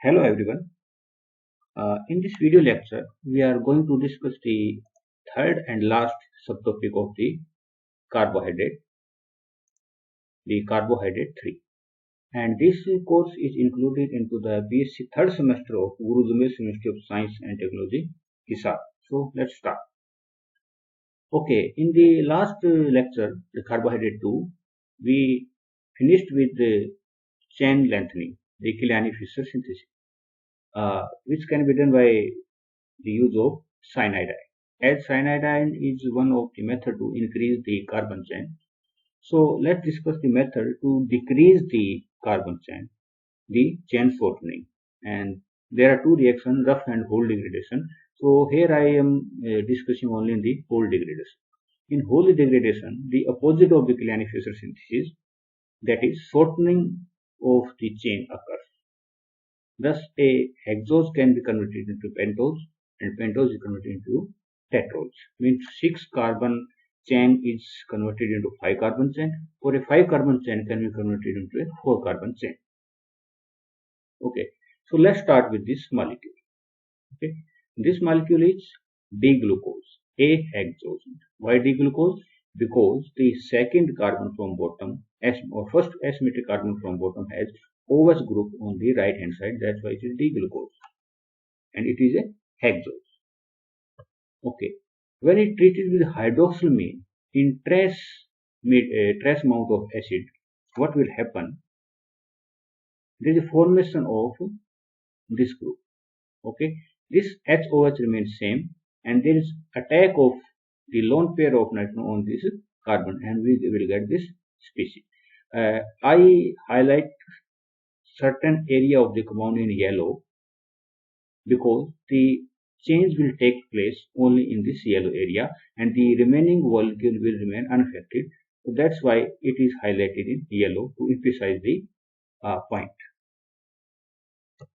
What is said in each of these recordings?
Hello everyone. In this video lecture, we are going to discuss the third and last subtopic of carbohydrate, the carbohydrate 3. And this course is included into the BSc third semester of Guru Jumesh University of Science and Technology, Hisar. So let's start. Okay, in the last lecture, the carbohydrate 2, we finished with the chain lengthening, the Killiani-Fischer synthesis, which can be done by the use of cyanide. As cyanide is one of the method to increase the carbon chain. So let's discuss the method to decrease the carbon chain, the chain shortening. And there are two reactions, rough and whole degradation. So here I am discussing only in the whole degradation. In whole degradation, the opposite of the Killiani-Fischer synthesis, that is shortening of the chain occurs. Thus, a hexose can be converted into pentose, and pentose is converted into tetrose. Means 6 carbon chain is converted into 5 carbon chain, or a 5 carbon chain can be converted into a 4 carbon chain. Okay, so let's start with this molecule. Okay, this molecule is D-glucose, a hexose. Why D-glucose? Because the second carbon from bottom, or first asymmetric carbon from bottom has OH group on the right hand side. That's why it is D-glucose, and it is a hexose. Okay, when it treated with hydroxylamine in trace amount of acid, what will happen? There is a formation of this group. Okay, this HOH remains same, and there is attack of the lone pair of nitrogen on this carbon, and we will get this species. I highlight certain area of the compound in yellow because the change will take place only in this yellow area, and the remaining molecule will remain unaffected. So that's why it is highlighted in yellow to emphasize the point.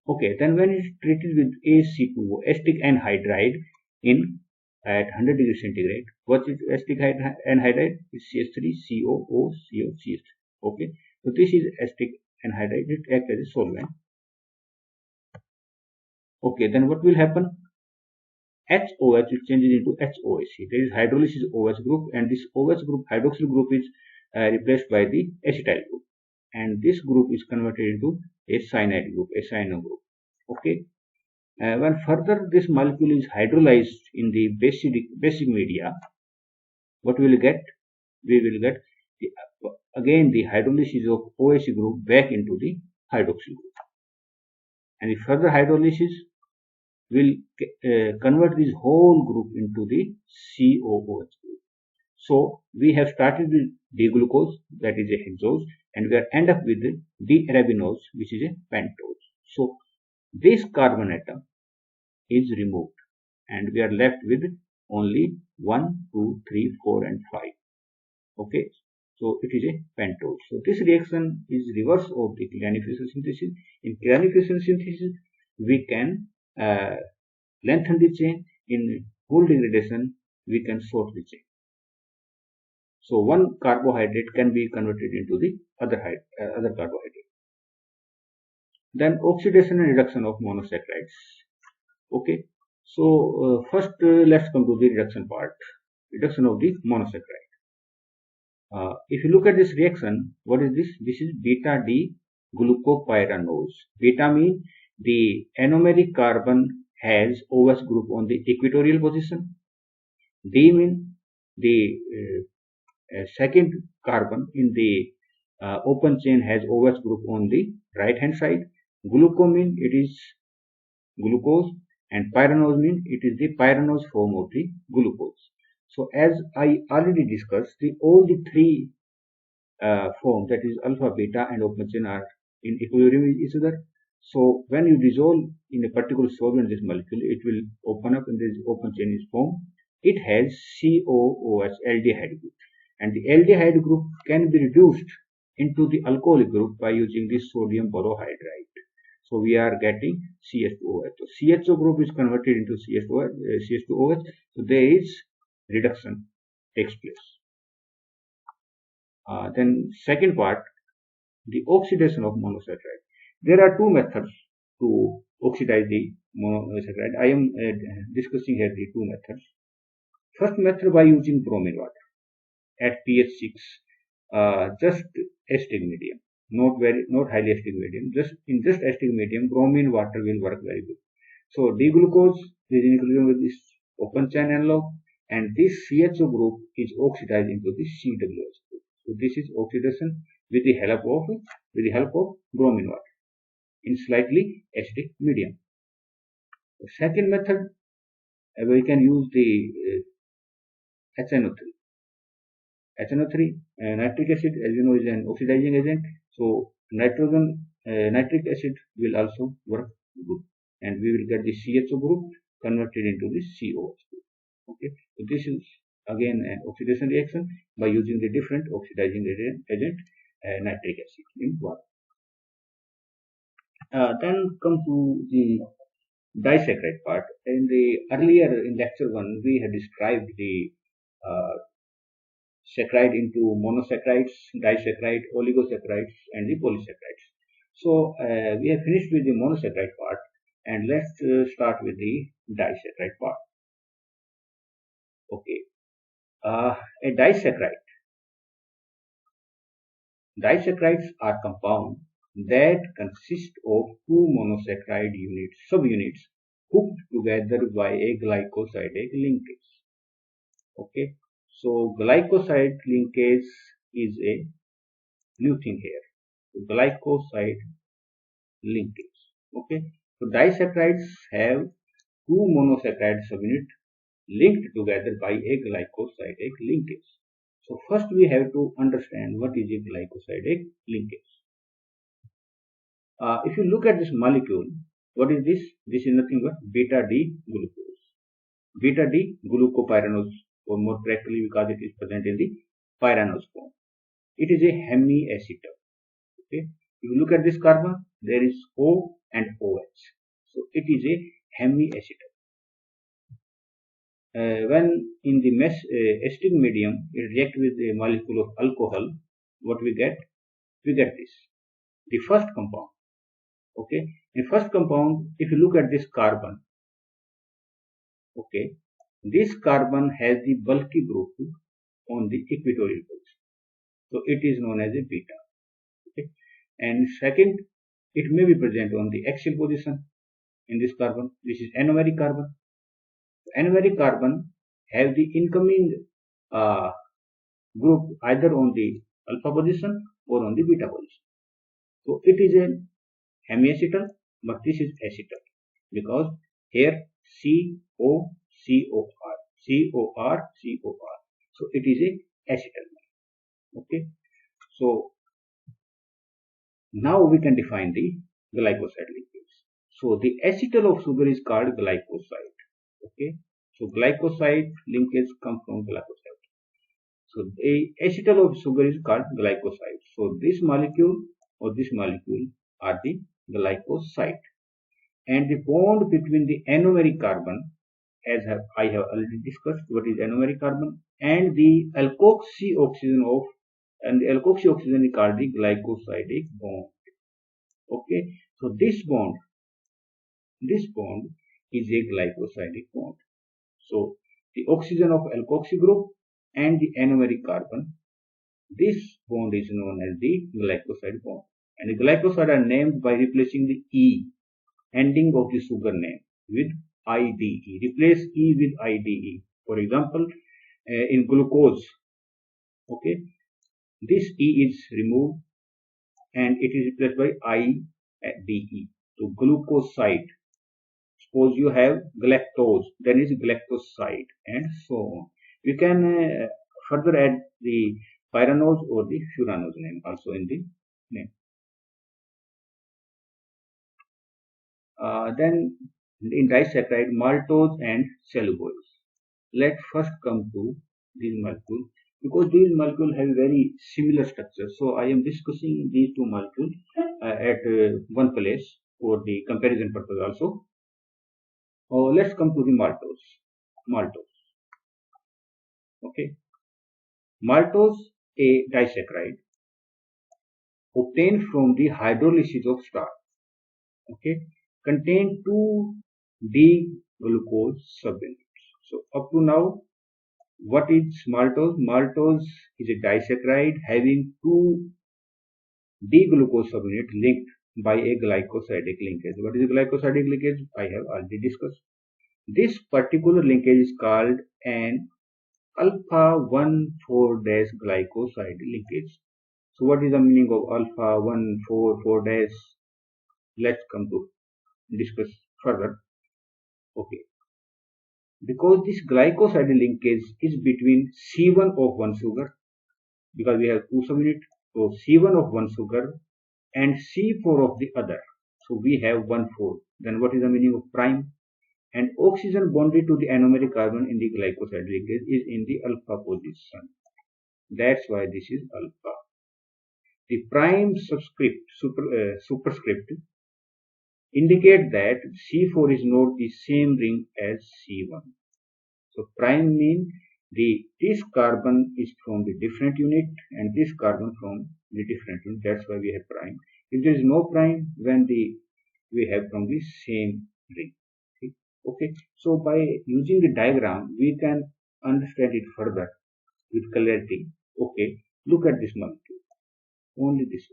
Okay, then when it is treated with AC2O, acetic anhydride, in at 100 degrees centigrade, what is acetic anhydride? It's CH3COOCH3. Okay, so this is acetic anhydride. It acts as a solvent. Okay, then what will happen? HOH will change into HOAC. There is hydrolysis OH group, and this OH group, hydroxyl group, is replaced by the acetyl group, and this group is converted into a cyanide group, a cyano group. Okay. When further this molecule is hydrolyzed in the basic media, what we will get? We will get again the hydrolysis of OH group back into the hydroxyl group, and the further hydrolysis will convert this whole group into the COOH group. So we have started with D-glucose, that is a hexose, and we are end up with the D-arabinose, which is a pentose. So this carbon atom is removed, and we are left with only 1, 2, 3, 4, and 5. Okay, so it is a pentose. So this reaction is reverse of the Killiani-Fischer synthesis. In Killiani-Fischer synthesis, we can lengthen the chain. In whole degradation, we can short the chain. So one carbohydrate can be converted into the other carbohydrate. Then oxidation and reduction of monosaccharides. Okay, so first let's come to the reduction part. Reduction of the monosaccharide. If you look at this reaction, what is this? This is beta D glucopyranose. Beta means the anomeric carbon has OH group on the equatorial position. D means the second carbon in the open chain has OH group on the right hand side. Gluco means it is glucose, and pyranose means it is the pyranose form of the glucose. So as I already discussed, all the three forms, that is alpha, beta, and open chain, are in equilibrium with each other. So when you dissolve in a particular solvent this molecule, it will open up and this open chain is formed. It has COOH aldehyde group, and the aldehyde group can be reduced into the alcoholic group by using this sodium borohydride. So we are getting CH2OH. So CHO group is converted into CH2OH. So there is reduction takes place. Then second part, the oxidation of monosaccharide. There are two methods to oxidize the monosaccharide. I am discussing here the two methods. First method, by using bromine water at pH 6, just acidic medium, not highly acidic medium. Just acidic medium, bromine water will work very good. So D-glucose is in equilibrium with this open chain analog, and this CHO group is oxidized into the CWH group. So this is oxidation with the help of bromine water in slightly acidic medium. The second method, we can use the HNO3. HNO3, nitric acid, as you know, is an oxidizing agent. So nitric acid will also work good, and we will get the CHO group converted into the COH group. Okay, so this is again an oxidation reaction by using the different oxidizing agent, nitric acid in water. Then come to the disaccharide part. In lecture 1, we had described the saccharide into monosaccharides, disaccharides, oligosaccharides, and the polysaccharides. So we have finished with the monosaccharide part, and let's start with the disaccharide part. Okay, a disaccharides are compounds that consist of two monosaccharide subunits hooked together by a glycosidic linkage. Okay, so glycoside linkage is a new thing here. Glycoside linkage. Okay, so disaccharides have two monosaccharide subunits linked together by a glycosidic linkage. So first we have to understand what is a glycosidic linkage. If you look at this molecule, what is this? This is nothing but beta D glucose. Beta D glucopyranose, or more correctly because it is present in the pyranose form. It is a hemiacetal. Okay. If you look at this carbon, there is O and OH. So it is a hemiacetal. When in the acidic medium it reacts with a molecule of alcohol, what we get? We get this, the first compound. Okay, in first compound, if you look at this carbon, okay, this carbon has the bulky group on the equatorial position, so it is known as a beta. Okay, and second, it may be present on the axial position in this carbon. This is anomeric carbon. Anomeric carbon have the incoming group either on the alpha position or on the beta position. So it is a hemiacetal, but this is acetal because here COCOR. So it is a acetal. Okay. So now we can define the glycoside linkage. So the acetal of sugar is called glycoside. Okay. So glycoside linkage comes from glycoside. So the acetal of sugar is called glycoside. So this molecule or this molecule are the glycoside. And the bond between the anomeric carbon, as I have already discussed what is anomeric carbon, and the alkoxy oxygen is called the glycosidic bond. Okay, so this bond is a glycosidic bond. So the oxygen of alkoxy group and the anomeric carbon, this bond is known as the glycoside bond. And the glycoside are named by replacing the E ending of the sugar name with IDE. Replace E with IDE. For example, in glucose, okay, this E is removed and it is replaced by IDE. So glucoside. Suppose you have galactose, then is galactoside, and so on. We can further add the pyranose or the furanose name also in the name. Then in disaccharide, maltose and cellulose. Let's first come to these molecules because these molecules have very similar structure. So I am discussing these two molecules at one place for the comparison purpose also. Let's come to the maltose. Okay, maltose, a disaccharide obtained from the hydrolysis of starch. Okay, contain two D-glucose subunits. So up to now, what is maltose? Maltose is a disaccharide having two D-glucose subunit linked by a glycosidic linkage. What is a glycosidic linkage? I have already discussed. This particular linkage is called an alpha 1,4-glycoside linkage. So what is the meaning of alpha 1,4,4? Let's come to discuss further. Okay, because this glycoside linkage is between C1 of one sugar, because we have two subunits, so C1 of one sugar and C4 of the other. So we have 1,4. Then what is the meaning of prime? And oxygen bonded to the anomeric carbon in the glycoside linkage is in the alpha position. That's why this is alpha. The prime superscript indicate that C4 is not the same ring as C1. So prime means this carbon is from the different unit and this carbon from the different unit. That's why we have prime. If there is no prime, then we have from the same ring. Okay. So by using the diagram, we can understand it further with clarity. Okay. Look at this molecule. Only this.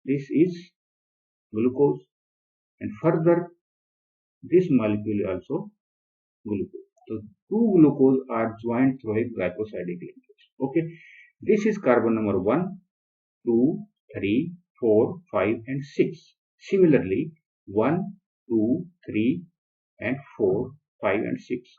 This is glucose, and further this molecule is also glucose. So two glucose are joined through a glycosidic linkage. Okay, this is carbon number 1, 2, 3, 4, 5 and 6. Similarly, 1, 2, 3 and 4, 5 and 6.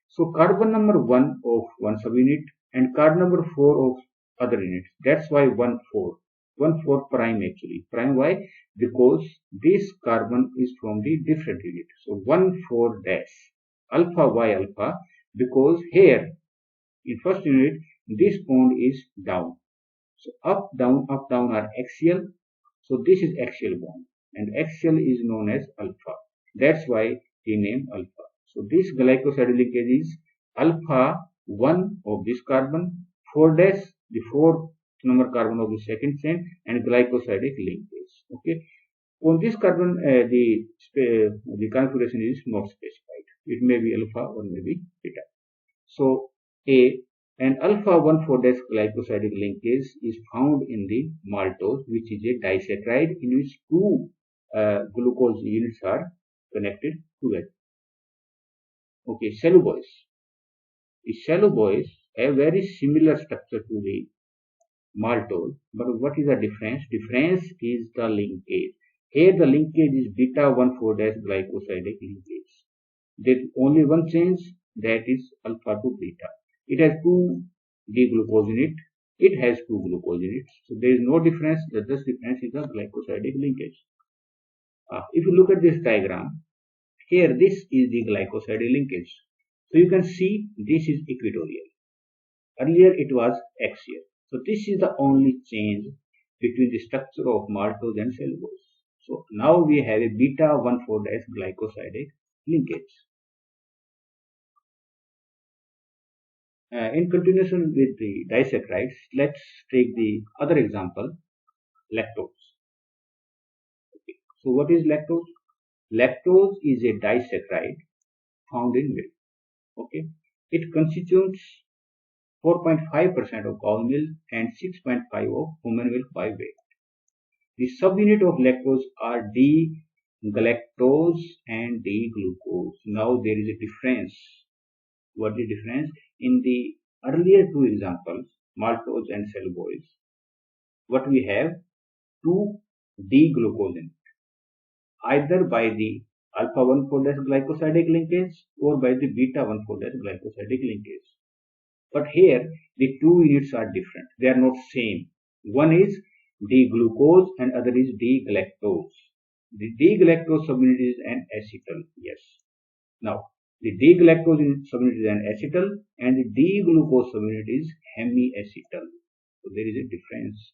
So carbon number 1 of one subunit and carbon number 4 of other units. That's why 1, 4. 1, 4 prime actually. Prime why? Because this carbon is from the different unit. So 1, 4 dash. Alpha, why alpha? Because here in first unit this bond is down. So up down are axial. So this is axial bond and axial is known as alpha. That's why he named alpha. So this glycoside linkage is alpha 1 of this carbon, 4 dash the 4th number carbon of the second chain and glycosidic linkage. Okay. On this carbon the configuration is not specified. It may be alpha or maybe beta. So an alpha 1,4 glycosidic linkage is found in the maltose, which is a disaccharide in which two glucose units are connected together. Okay, cellulose. The cellulose have very similar structure to the maltose, but what is the difference? Difference is the linkage. Here the linkage is beta 1,4 glycosidic linkage. There is only one change, that is alpha to beta. It has two D-glucose in it. It has two glucose in it. So there is no difference. The just difference is the glycosidic linkage. If you look at this diagram, here this is the glycosidic linkage. So you can see this is equatorial. Earlier it was axial. So this is the only change between the structure of maltose and cellulose. So now we have a beta 1,4 glycosidic linkage. In continuation with the disaccharides, let's take the other example, lactose. Okay. So what is lactose? Lactose is a disaccharide found in milk. Okay. It constitutes 4.5% of cow milk and 6.5% of human milk by weight. The subunit of lactose are D-galactose and D-glucose. Now there is a difference. What is the difference? In the earlier two examples, maltose and cellulose, what we have? Two D-glucose in it, either by the alpha 1,4 glycosidic linkage or by the beta 1,4 glycosidic linkage. But here the two units are different. They are not same. One is D-glucose and other is D-galactose. The D-galactose subunit is an acetal. Yes. Now the D-galactose subunit is an acetal and the D-glucose subunit is hemiacetal. So there is a difference.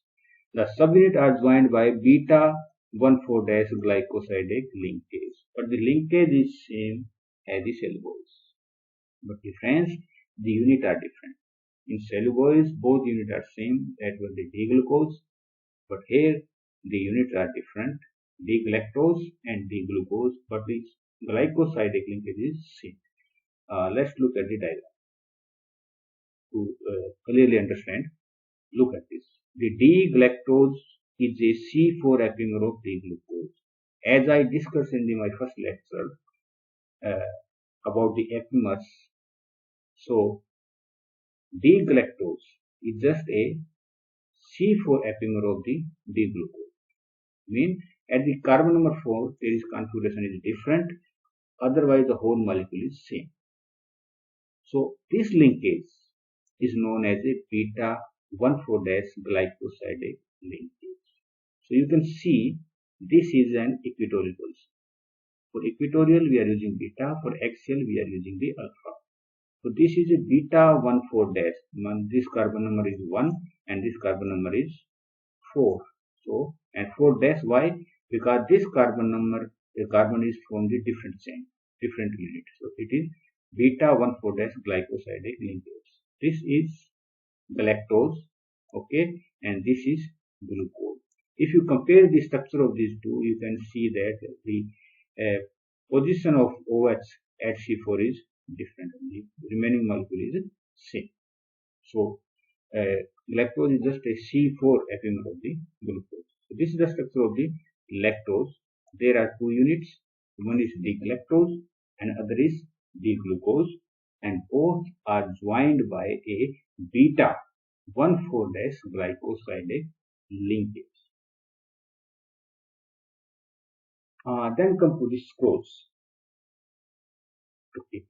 The subunits are joined by beta 1,4 glycosidic linkage, but the linkage is same as the cellulose. But difference, the unit are different. In cellulose, both units are same, that was the D-glucose, but here the units are different. D-galactose and D-glucose, but the glycosidic linkage is same. Let's look at the diagram to clearly understand. Look at this. The D-galactose is a C4 epimer of D-glucose. As I discussed in my first lecture about the epimers, so D-galactose is just a C4 epimer of the D-glucose. Mean at the carbon number 4 there is configuration is different, otherwise the whole molecule is same. So this linkage is known as a beta 1,4-glycosidic linkage. So you can see this is an equatorial position. For equatorial we are using beta, for axial we are using the alpha. So this is a beta 1,4-. This carbon number is 1 and this carbon number is 4. So and 4-, why? Because this carbon number, the carbon is from the different chain, different unit. So it is beta 1,4-glycosidic linkage. This is galactose, okay, and this is glucose. If you compare the structure of these two, you can see that the position of OH at C4 is different. The remaining molecule is same. So galactose is just a C4 epimer of the glucose. So this is the structure of the lactose. There are two units. One is D-galactose and other is D-glucose, and both are joined by a beta 1,4-glycosidic linkage. Then come to the sucrose. Okay.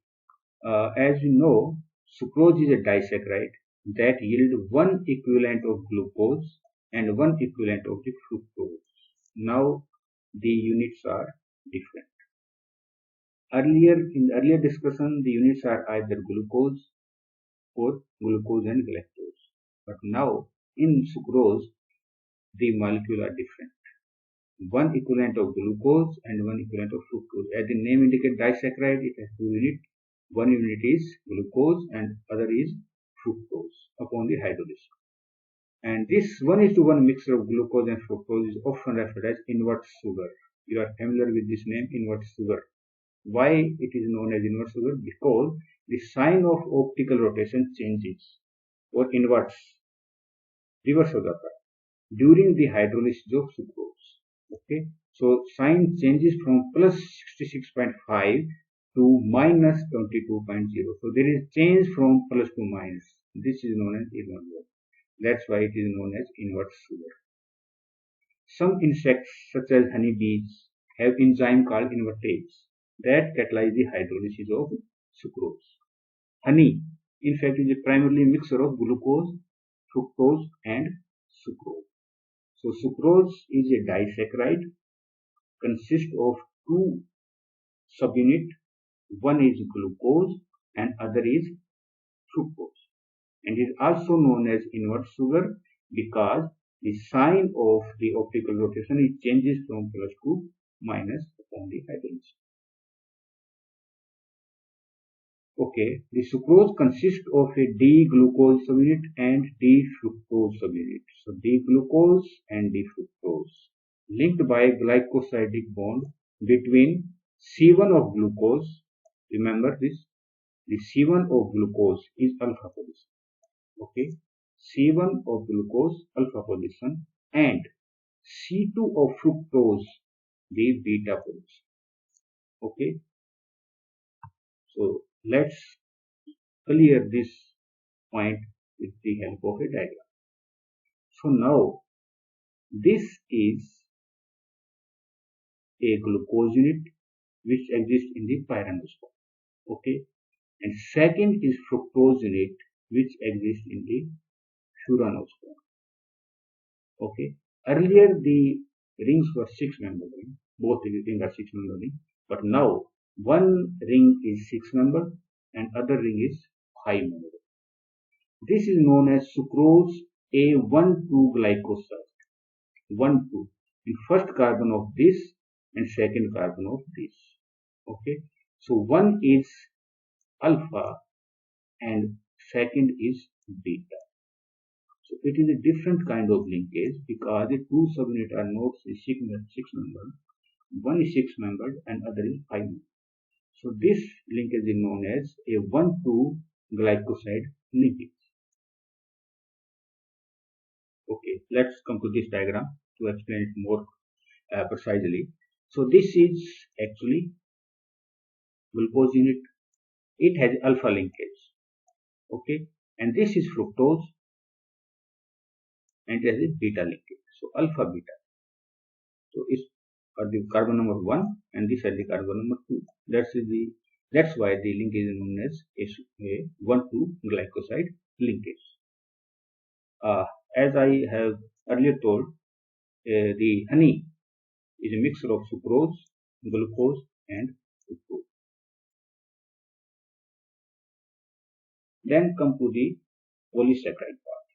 As you know, sucrose is a disaccharide that yield one equivalent of glucose and one equivalent of the fructose. Now the units are different. In the earlier discussion, the units are either glucose or glucose and galactose. But now in sucrose, the molecules are different. One equivalent of glucose and one equivalent of fructose. As the name indicates, disaccharide, it has two units. One unit is glucose and other is fructose upon the hydrolysis. And this 1:1 mixture of glucose and fructose is often referred as inverse sugar. You are familiar with this name, inverse sugar. Why it is known as inverse sugar? Because the sign of optical rotation changes or inverts, reverse of the during the hydrolysis of sucrose. Okay, so sign changes from plus 66.5 to minus 22.0. So there is change from plus to minus. This is known as inverse. That's why it is known as inverse sugar. Some insects such as honeybees have enzyme called invertase that catalyze the hydrolysis of sucrose. Honey, in fact, is primarily a mixture of glucose, fructose and sucrose. So sucrose is a disaccharide, consists of two subunits. One is glucose and other is fructose, and is also known as inverse sugar because the sign of the optical rotation it changes from plus to minus upon the hydrolysis. Okay, the sucrose consists of a D-glucose subunit and D-fructose subunit. So D-glucose and D-fructose linked by glycosidic bond between C1 of glucose. Remember this, the C1 of glucose is alpha position. Okay, C1 of glucose alpha position and C2 of fructose the beta position. Okay, so let's clear this point with the help of a diagram. So now this is a glucose unit which exists in the pyrannosome. Okay, and second is fructose unit which exists in the furanosome. Okay, earlier the rings were 6-member ring, both the rings are 6-member ring, but now one ring is 6-member and other ring is 5-member. This is known as sucrose A12-glycoside. 1,2. The first carbon of this and second carbon of this. Okay, so one is alpha and second is beta. So it is a different kind of linkage because the two subunits are not six membered. One is six membered and other is five membered. So this linkage is known as a 1,2 glycoside linkage. Okay, let's come to this diagram to explain it more precisely. So this is actually glucose unit. It has alpha linkage. Okay, and this is fructose and it has a beta linkage. So alpha beta. So it's the carbon number 1 and this is the carbon number 2. That's why the linkage is known as a 1,2 glycoside linkage. As I have earlier told, the honey is a mixture of sucrose, glucose and fructose. Then come to the polysaccharide part.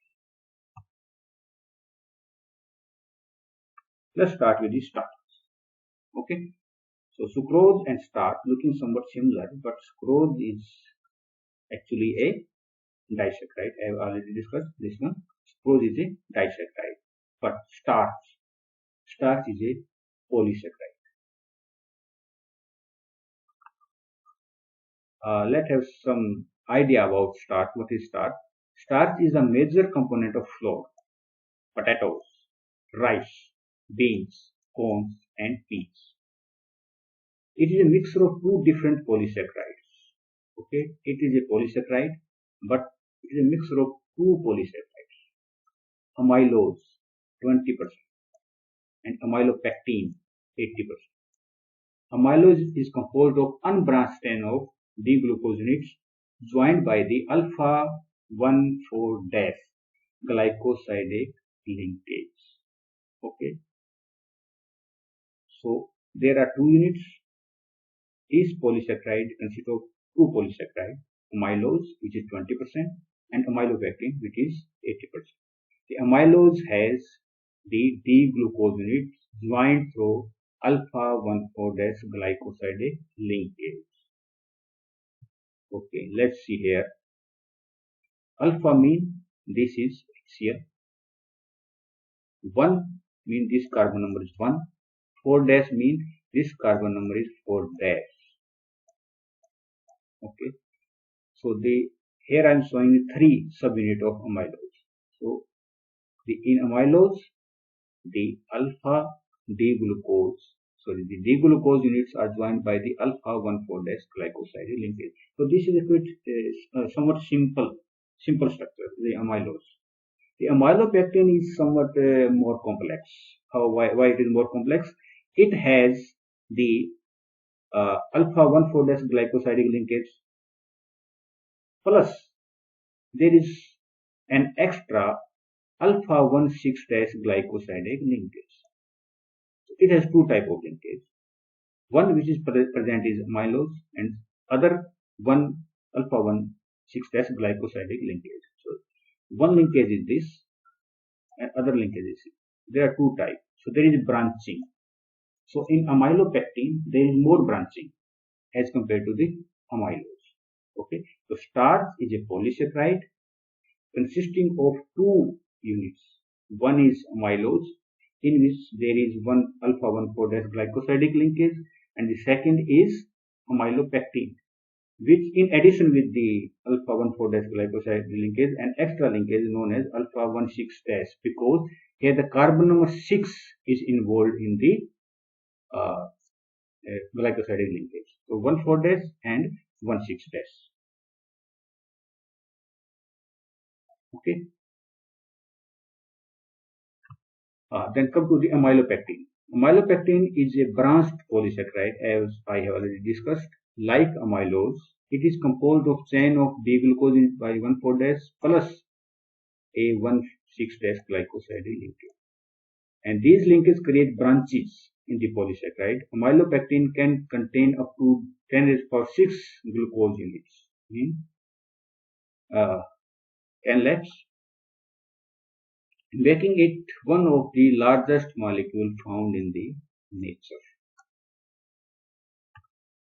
Let's start with the starch. Okay, so sucrose and starch looking somewhat similar, but sucrose is actually a disaccharide. I have already discussed this one. Sucrose is a disaccharide, but starch is a polysaccharide. Let's have some idea about starch. What is starch? Starch is a major component of flour, potatoes, rice, beans, corn, and peas. It is a mixture of two different polysaccharides. Okay, it is a polysaccharide, but it is a mixture of two polysaccharides. Amylose 20% and amylopectin 80%. Amylose is composed of unbranched chain of D-glucosinate joined by the alpha 1,4 glycosidic linkage. Okay, so there are two units. Each polysaccharide consists of two polysaccharides, amylose which is 20% and amylopectin which is 80%. The amylose has the D-glucosinate joined through alpha 1,4 glycosidic linkage. Okay, let's see here. Alpha mean this is here. 1 mean this carbon number is 1. 4 dash mean this carbon number is 4 dash. Okay, so here I am showing 3 subunit of amylose. So in amylose, the alpha D-glucose, sorry, the D-glucose units are joined by the alpha 1,4 glycoside linkage. So this is a quite somewhat simple structure, the amylose. The amylopectin is somewhat more complex. Why it is more complex? It has the alpha 1,4 glycosidic linkage plus there is an extra alpha 1,6 glycosidic linkage. So it has two type of linkage. One which is present is amylose and other one alpha 1,6 glycosidic linkage. So one linkage is this and other linkage is this. There are two types. So there is branching. So in amylopectin there is more branching as compared to the amylose. Okay, so starch is a polysaccharide consisting of two units. One is amylose, in which there is one alpha 1,4 glycosidic linkage, and the second is amylopectin, which in addition with the alpha 1,4 glycoside linkage, an extra linkage known as alpha 1,6 because here the carbon number 6 is involved in the glycosidic linkage. So 1,4 and 1,6. Okay. Then come to the amylopectin. Amylopectin is a branched polysaccharide, as I have already discussed. Like amylose, it is composed of chain of D-glucose by 1,4 plus a 1,6 glycoside linkage. And these linkages create branches in the polysaccharide. Amylopectin can contain up to 10⁶ glucose units in 10 lakhs, making it one of the largest molecules found in the nature.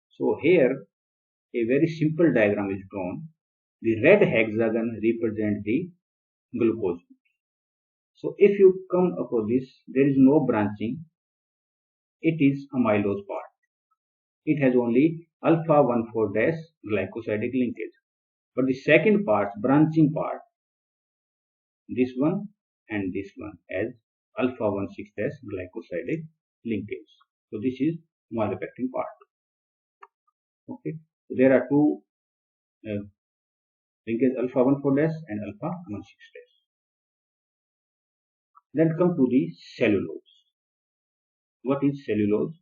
So here a very simple diagram is drawn. The red hexagon represents the glucose. So if you come upon this, there is no branching. It is amylose part. It has only alpha 1,4 glycosidic linkage. But the second part, branching part, this one and this one as alpha 1,6 glycosidic linkage. So this is maltodextrin part. Okay, so there are two linkage, alpha 1,4 and alpha 1,6. Then come to the cellulose. What is cellulose?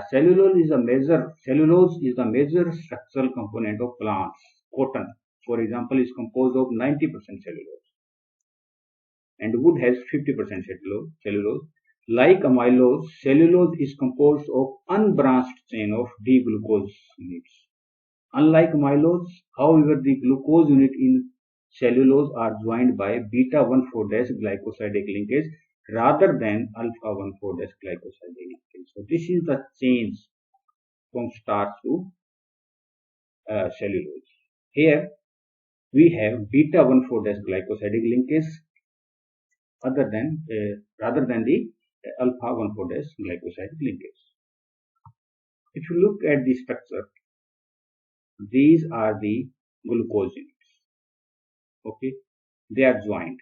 Cellulose is a major structural component of plants. Cotton, for example, is composed of 90% cellulose, and wood has 50% cellulose. Like amylose, cellulose is composed of unbranched chain of D-glucose units. Unlike amylose, however, the glucose unit in cellulose are joined by beta 1,4 glycosidic linkage rather than alpha 1,4 glycosidic linkage. So this is the change from starch to cellulose. Here we have beta 1,4 glycosidic linkage rather than the alpha 1,4 glycosidic linkage. If you look at the structure, these are the glucose units. Okay, they are joined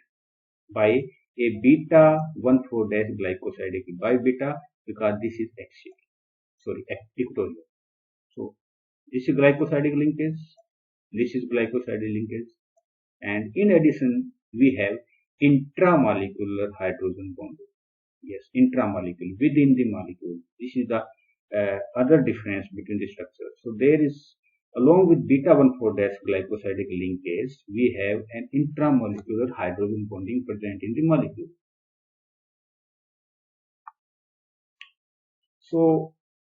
by a beta 1,4 glycosidic. By beta because this is axial, equatorial. So this is glycosidic linkage, this is glycosidic linkage, and in addition we have intramolecular hydrogen bonding. Yes, intramolecular, within the molecule. This is the other difference between the structures. So there is, along with beta 1,4 glycosidic linkage, we have an intramolecular hydrogen bonding present in the molecule. So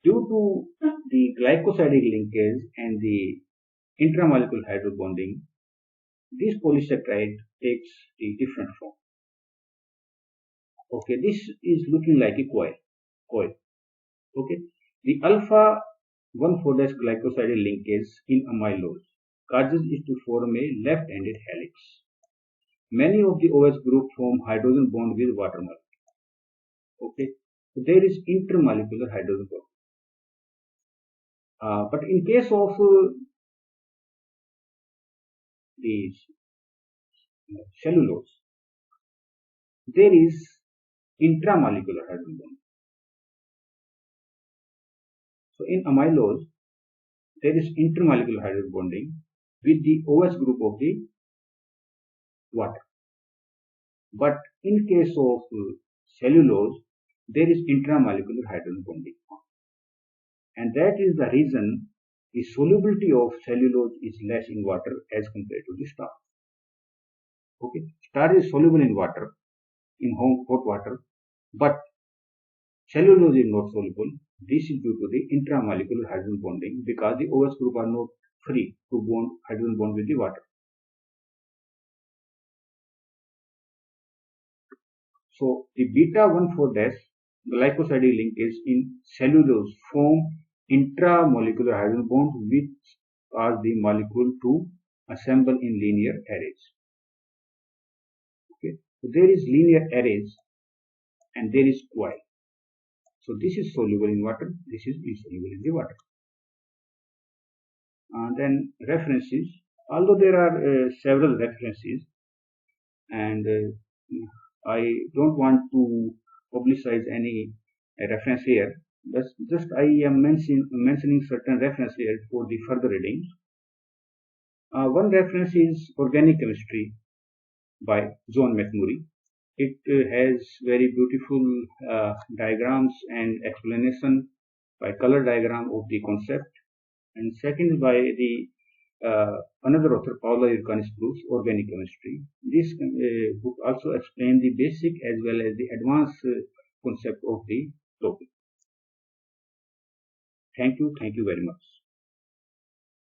due to the glycosidic linkage and the intramolecular hydrogen bonding, this polysaccharide takes a different form. Okay, this is looking like a coil. Okay, the alpha 1,4 glycosidic linkage in amylose causes it to form a left-handed helix. Many of the OH group form hydrogen bond with water molecule. Okay, so there is intermolecular hydrogen bond. But in case of the cellulose, there is intramolecular hydrogen bond. So in amylose, there is intermolecular hydrogen bonding with the OH group of the water. But in case of cellulose, there is intramolecular hydrogen bonding. And that is the reason the solubility of cellulose is less in water as compared to the starch. Okay, starch is soluble in water, in hot water, but cellulose is not soluble. This is due to the intramolecular hydrogen bonding because the OH group are not free to bond hydrogen bond with the water. So the beta 1,4 glycosidic linkage in cellulose form intramolecular hydrogen bonds which cause the molecule to assemble in linear arrays. Okay, so there is linear arrays and there is coil. So this is soluble in water, this is insoluble in the water. Then references, although there are several references, and I don't want to publicize any reference here, but just I am mentioning certain references here for the further readings. One reference is Organic Chemistry by John McMurray. It has very beautiful diagrams and explanation by color diagram of the concept. And second by the another author, Paula Yurkanis-Bruce, Organic Chemistry. This book also explains the basic as well as the advanced concept of the topic. Thank you very much.